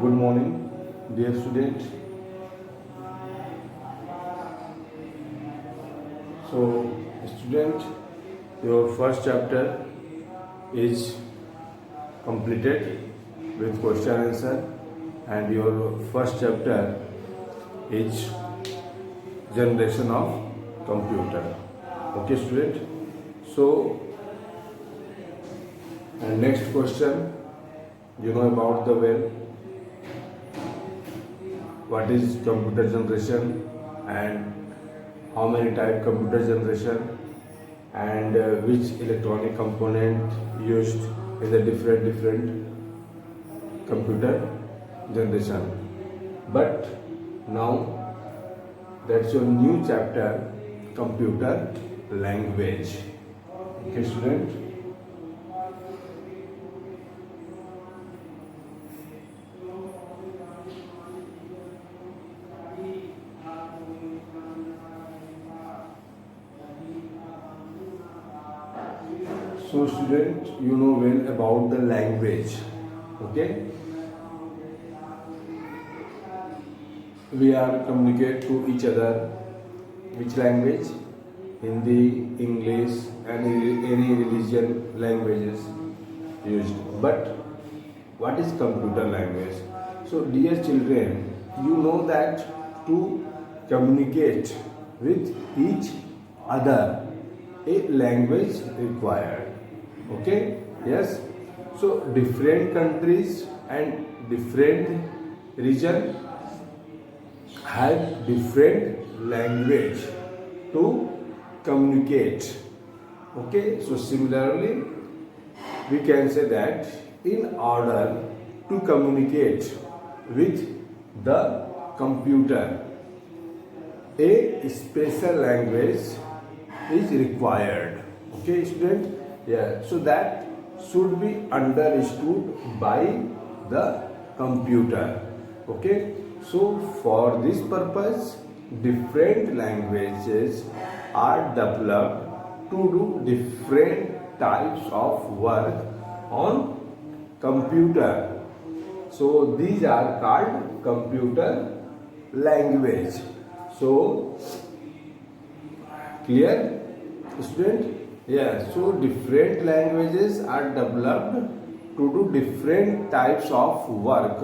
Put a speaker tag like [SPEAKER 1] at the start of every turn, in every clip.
[SPEAKER 1] Good morning, dear student. So, student, your first chapter is completed with question answer, and your first chapter is generation of computer. Okay, student. So, and next question, you know about the well. What is computer generation and how many type computer generation and which electronic component used in the different computer generation. But now that's your new chapter, computer language. Okay, student. So student, you know well about the language. Okay, we are communicate to each other. Which language? Hindi, English, and any religion languages used. But what is computer language? So dear children, you know that to communicate with each other, a language required. Okay, yes. So different countries and different region have different language to communicate. Okay, so similarly we can say that in order to communicate with the computer, a special language is required. Okay, student. Yeah, so that should be understood by the computer. Okay, so for this purpose different languages are developed to do different types of work on computer. So these are called computer language. So clear, student? Yeah, so different languages are developed to do different types of work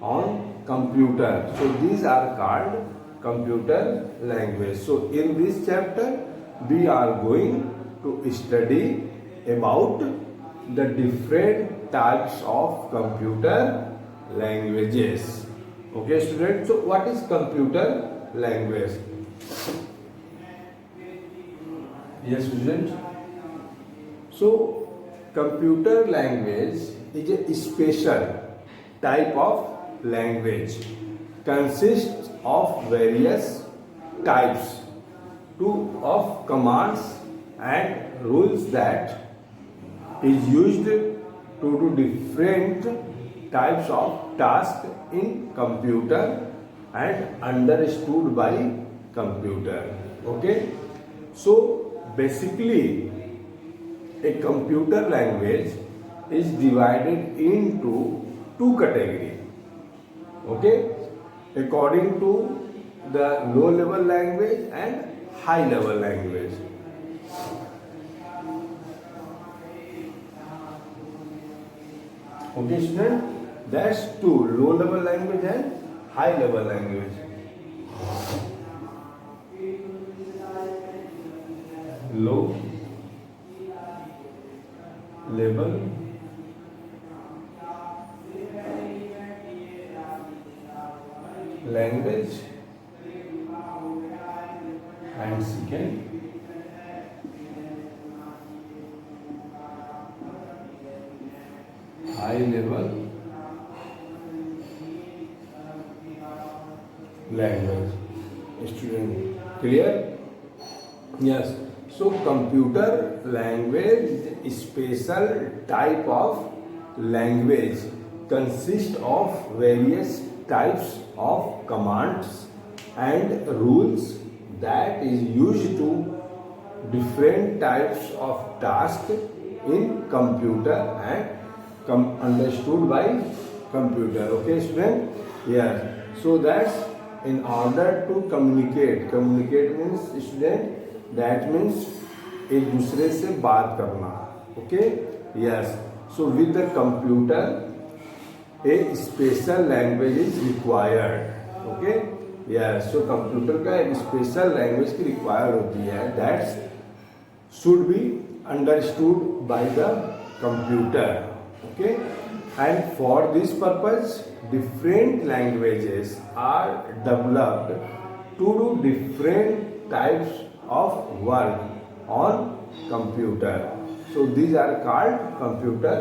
[SPEAKER 1] on computer. So these are called computer language. So in this chapter we are going to study about the different types of computer languages. Okay, students. So what is computer language? Yes, student. So computer language is a special type of language, consists of various types of commands and rules that is used to do different types of tasks in computer and understood by computer. Okay, so basically a computer language is divided into two categories. Okay, according to the low level language and high level language. Okay, student, that's two, low level language and high level language. Low level language and second high level language. Student, clear? Yes. So computer language is a special type of language, consists of various types of commands and rules that is used to different types of tasks in computer and understood by computer. Okay, student? Yes. So that's in order to communicate. Communicate means student, that means एक दूसरे से बात करना. Okay? Yes. So with the computer, a special language is required. Okay? Yes. So computer का एक special language की required होती है. That should be understood by the computer. Okay? And for this purpose, different languages are developed to do different types of work on computer. So these are called computer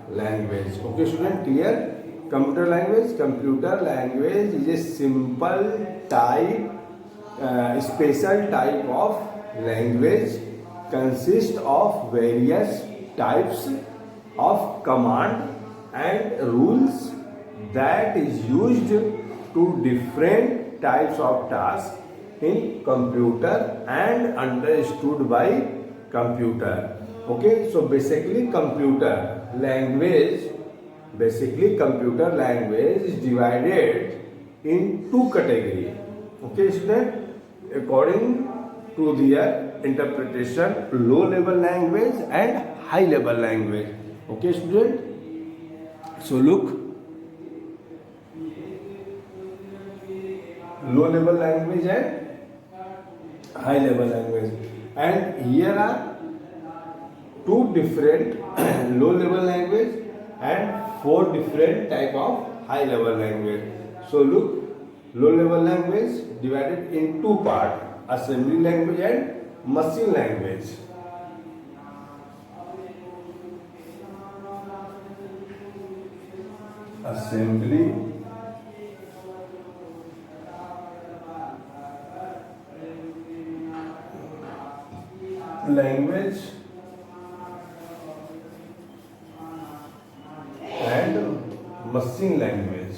[SPEAKER 1] language. Okay, student, clear? Computer language is a simple type, special type of language, consists of various types of command and rules that is used to different types of tasks in computer and understood by computer. Okay, so basically computer language is divided in two categories. Okay, student, according to their interpretation, low level language and high level language. Okay, student, so look, low level language and high level language, and here are two different low level language and four different type of high level language. So look, low level language divided in two parts: assembly language and machine language. Assembly language and machine language.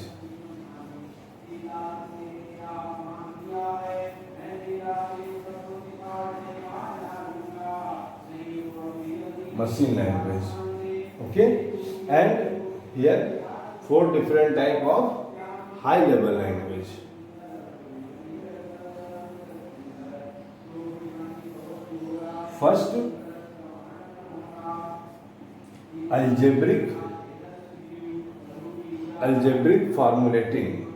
[SPEAKER 1] Machine language. Okay, and here four different type of high level language. First, algebraic formulating.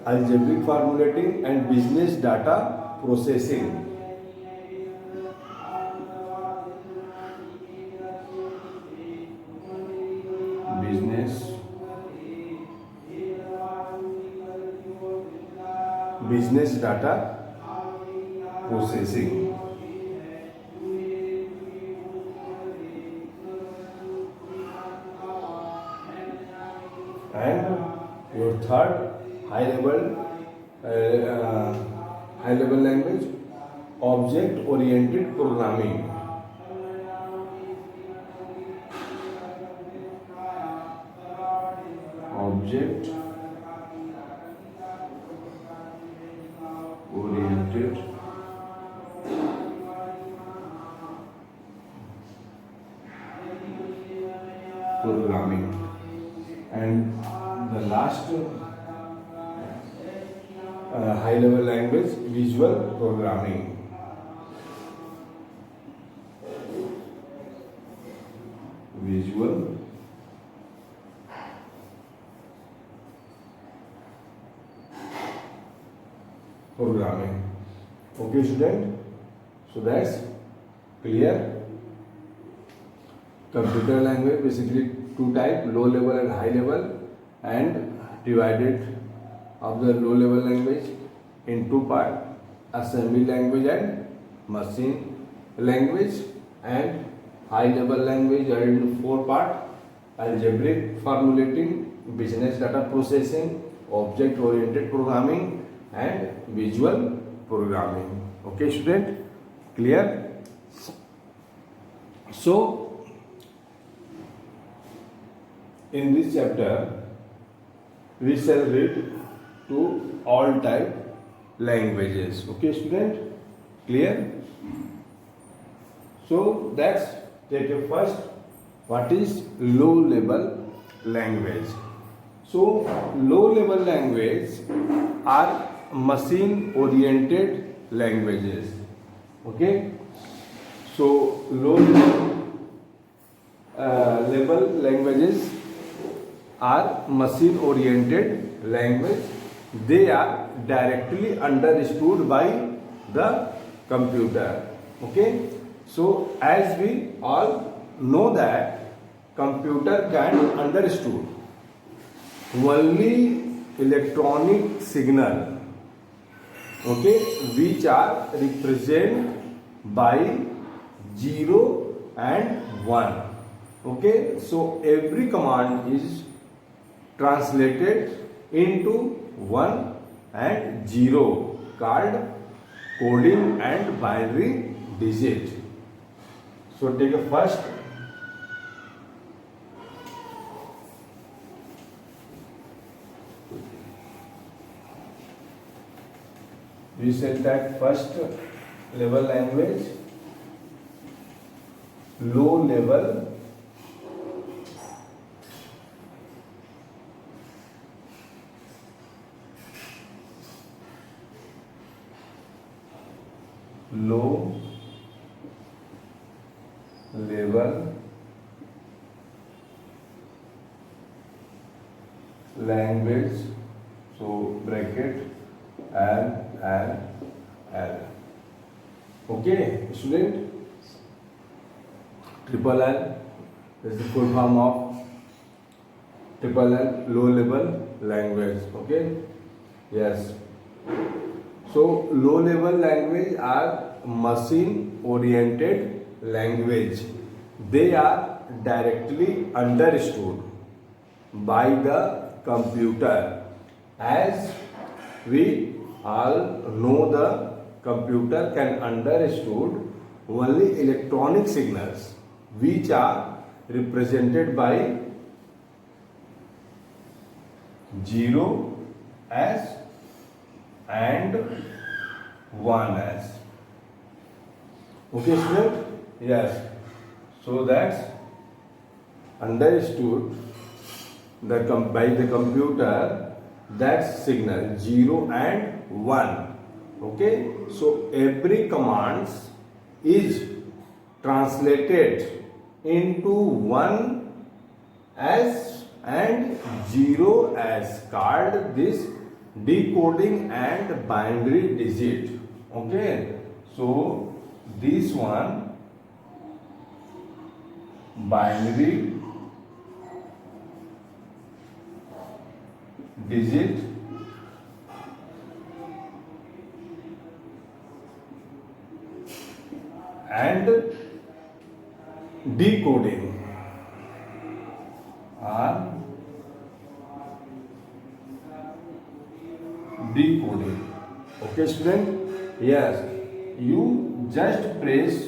[SPEAKER 1] Algebraic formulating and business data processing. Business data processing. And your third high level language, object oriented programming. Object oriented programming. And the last high level language, visual programming. Visual programming. Okay, student, so that's clear. Computer language basically two type, low level and high level, and divided of the low level language in two part: assembly language and machine language, and high level language divided into four part: algebraic formulating, business data processing, object oriented programming, and visual programming. Okay, student, clear? So in this chapter we shall read to all type languages. Okay, student? Clear? So let's take a first, what is low level language. So low level language are machine oriented languages. Okay, so low level languages are machine oriented language. They are directly understood by the computer. Okay, so as we all know that computer can understood only electronic signal, okay, which are represented by 0 and 1. Okay, so every command is translated into 1 and 0 called coding and binary digit. So take a first. We said that first level language, low level language, so bracket L. Okay, student, triple L is the full form of triple L, low level language. Okay, yes. So low level language are machine oriented language. They are directly understood by the computer. As we all know, the computer can understood only electronic signals which are represented by 0 as and 1 as. Okay, student? Yes. So that's understood by the computer, that signal 0 and 1. Okay, so every command is translated into 1 as and 0 as, called this decoding and binary digit. Okay, so this one binary digit and decoding are decoding. Okay, student? Yes, you just press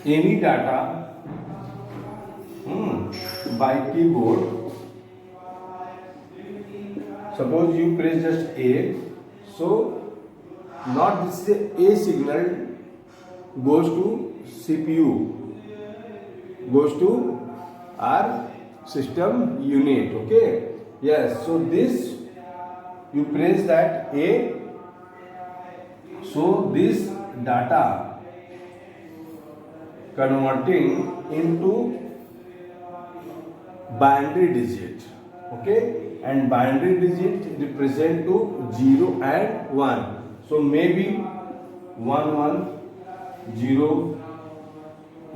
[SPEAKER 1] any data by keyboard. Suppose you press just A, so not this A signal goes to CPU, goes to our system unit. Okay, yes, so this you press that A, so this data converting into binary digit. Okay, and binary digit represent to 0 and 1. So maybe 1 1 0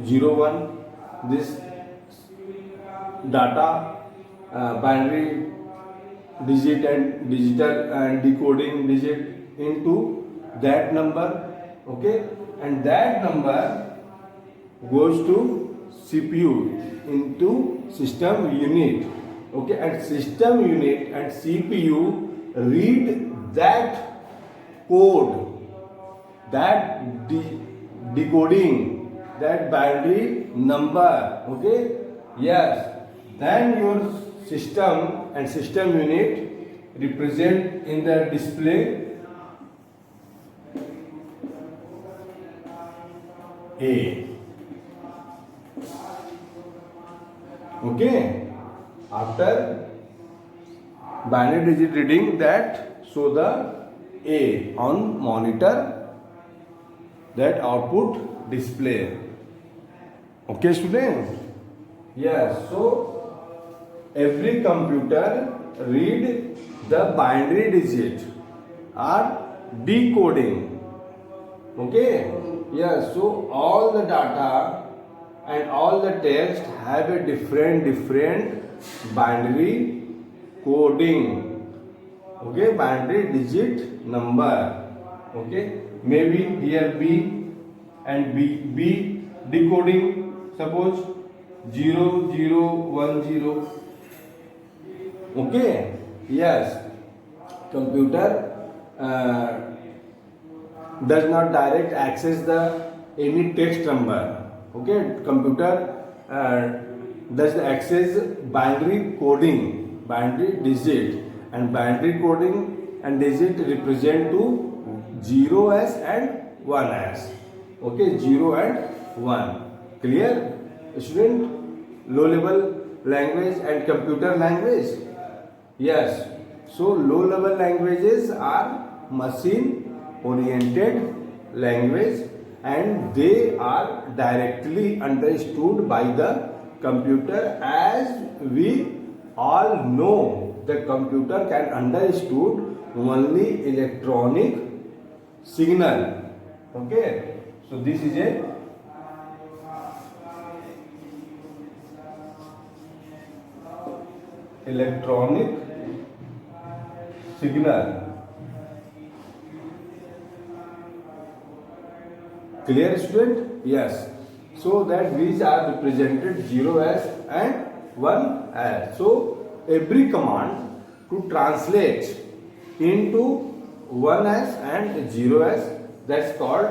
[SPEAKER 1] 0 1, this data binary digit and digital and decoding digit into that number. Okay, and that number goes to CPU into system unit. Okay, and system unit and CPU read that code, that decoding that binary number. Okay, yes, then your system and system unit represent in the display A. Okay, after binary digit reading, that show the A on monitor, that output display. Okay, students? Yes, so every computer read the binary digit are decoding. Okay, yes, so all the data and all the text have a different binary coding. Okay, binary digit number. Okay, maybe here B and B decoding, suppose 0010. Okay, yes, computer does not direct access the any text number. Okay, computer does access binary coding, binary digit, and binary coding and digit represent to 0s and 1s. Okay, 0 and 1. Clear, student? Low level language and computer language. Yes, so low level languages are machine oriented language, and they are directly understood by the computer. As we all know, the computer can understood only electronic signal. Okay, so this is a electronic signal. Clear, student? Yes. So that these are represented 0s and 1s. So every command to translate into 1s and 0s, that's called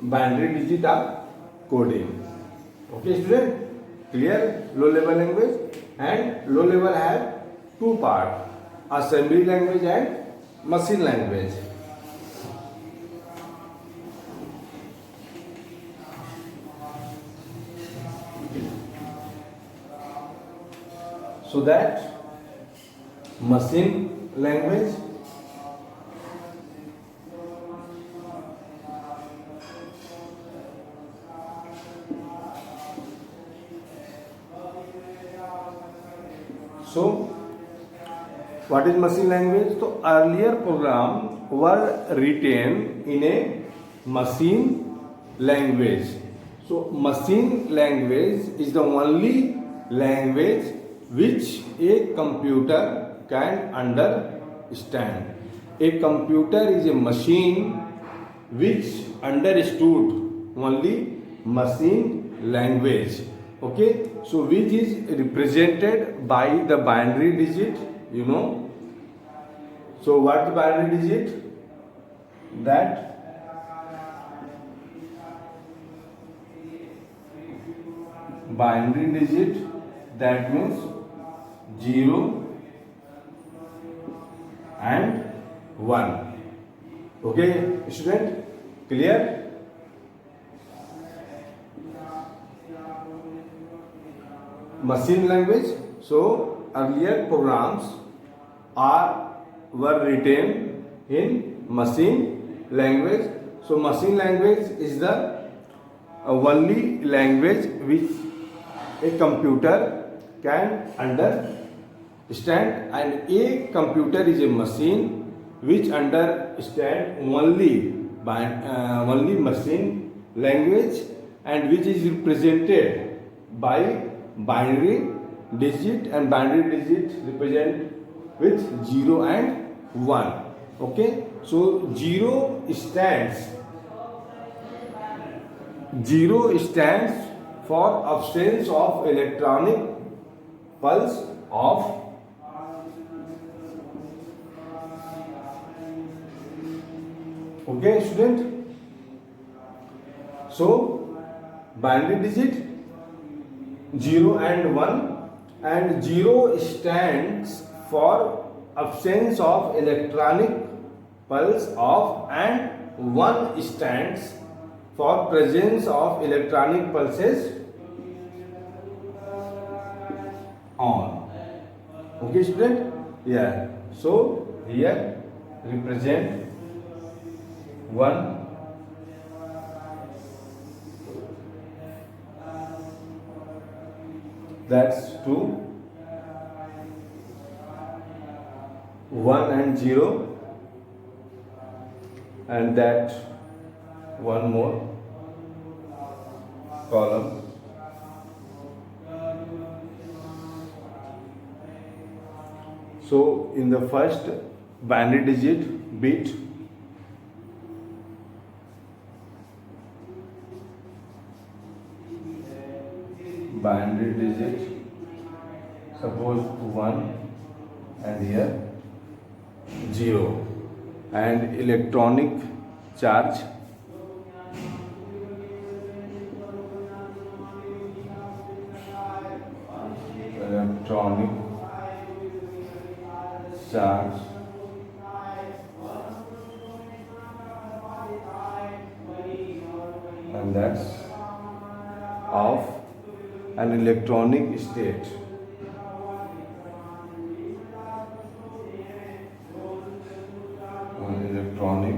[SPEAKER 1] binary digit of coding. Okay, student? Clear? Low level language, and low level have two parts: assembly language and machine language. So that machine language so what is machine language? So earlier program were written in a machine language. So machine language is the only language which a computer can understand. A computer is a machine which understood only machine language. Okay, so which is represented by the binary digit, you know. So what the binary digit? That binary digit, that means 0 and 1. Okay, student? Clear? Machine language. So earlier programs were written in machine language. So machine language is the only language which a computer can understand, and a computer is a machine which understand only machine language, and which is represented by binary digit, and binary digit represent with 0 and 1. Okay, so 0 stands for absence of electronic pulse of okay, student. So binary digit 0 and 1, and 0 stands for absence of electronic pulse off, and 1 stands for presence of electronic pulses on. Okay student? Yeah. So here represent 1, that's 2, 1 and 0, and that one more column. So in the first binary digit bit, suppose 1 and here 0, and electronic charge and that's of an electronic state. An electronic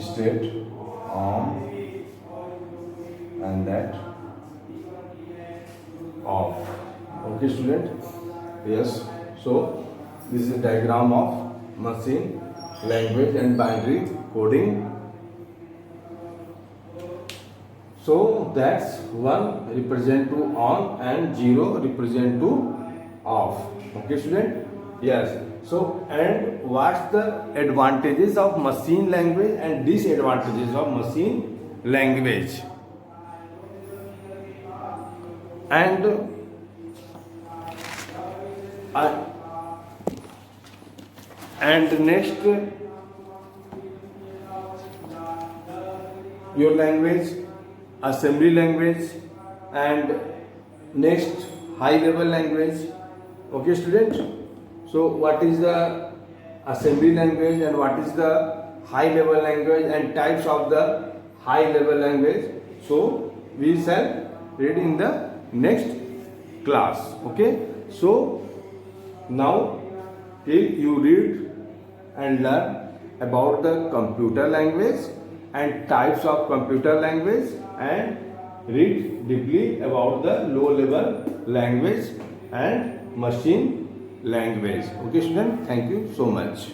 [SPEAKER 1] state on, and that off. Okay student? Yes. So this is a diagram of machine language and binary coding. So that's 1 represent to on and 0 represent to off. Okay student? Yes. So and what's the advantages of machine language and disadvantages of machine language? And next, your language, assembly language, and next high level language. Okay student? So what is the assembly language and what is the high level language and types of the high level language? So we shall read in the next class. Okay? So now you read and learn about the computer language and types of computer language, and read deeply about the low level language and machine language. Okay student, thank you so much.